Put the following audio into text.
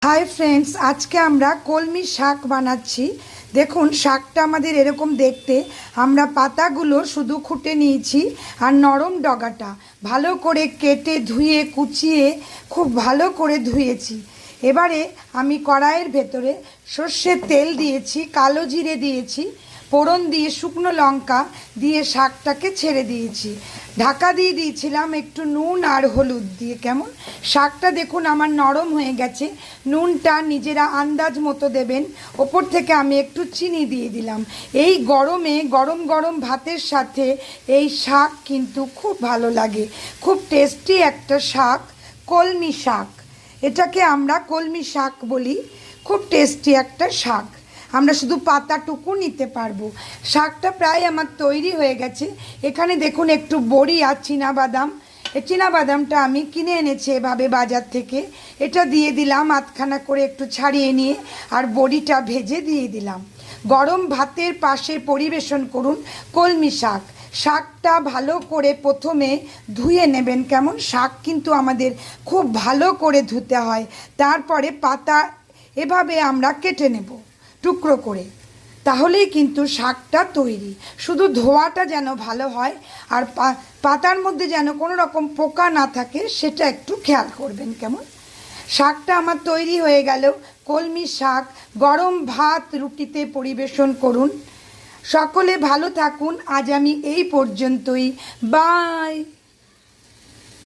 Hi friends, आज के আমরা কলমি শাক বানাচ্ছি। দেখুন শাকটা আমাদের এরকম দেখতে। আমরা পাতাগুলো শুধু খুঁটে নিয়েছি আর নরম ডগাটা ভালো করে কেটে ধুয়ে কুচিয়ে খুব ভালো করে ধুয়েছি। এবারে আমি কড়াইয়ের ভেতরে সর্ষের তেল দিয়েছি, কালো জিরে দিয়েছি, ফোড়ন দিয়ে শুকনো লঙ্কা দিয়ে শাকটাকে ছেড়ে দিয়েছি। ঢাকা দিয়ে দিয়েছিলাম একটু নুন আর হলুদ দিয়ে। কেমন শাকটা দেখুন আমার নরম হয়ে গেছে। নুনটা নিজেরা আন্দাজ মতো দেবেন। ওপর থেকে আমি একটু চিনি দিয়ে দিলাম। এই গরমে গরম গরম ভাতের সাথে এই শাক কিন্তু খুব ভালো লাগে। খুব টেস্টি একটা শাক, কলমি শাক। এটাকে আমরা কলমি শাক বলি। খুব টেস্টি একটা শাক। আমরা শুধু পাতাটুকু নিতে পারবো। শাকটা প্রায় আমার তৈরি হয়ে গেছে। এখানে দেখুন একটু বড়ি আর চীনাবাদাম। এই চীনাবাদামটা আমি কিনে এনেছি এভাবে বাজার থেকে। এটা দিয়ে দিলাম আধখানা করে একটু ছাড়িয়ে নিয়ে, আর বড়িটা ভেজে দিয়ে দিলাম। গরম ভাতের পাশে পরিবেশন করুন কলমি শাক। শাকটা ভালো করে প্রথমে ধুয়ে নেবেন। কেমন শাক কিন্তু আমাদের খুব ভালো করে ধুতে হয়। তারপরে পাতা এভাবে আমরা কেটে নেব টুকরো করে, তাহলেই কিন্তু শাকটা তৈরি। শুধু ধোয়াটা যেন ভালো হয় আর পাতার মধ্যে যেন কোনো রকম পোকা না থাকে, সেটা একটু খেয়াল করবেন। কেমন শাকটা আমার তৈরি হয়ে গেল। কলমি শাক গরম ভাত রুটিতে পরিবেশন করুন। সকলে ভালো থাকুন। আজ আমি এই পর্যন্তই। বাই।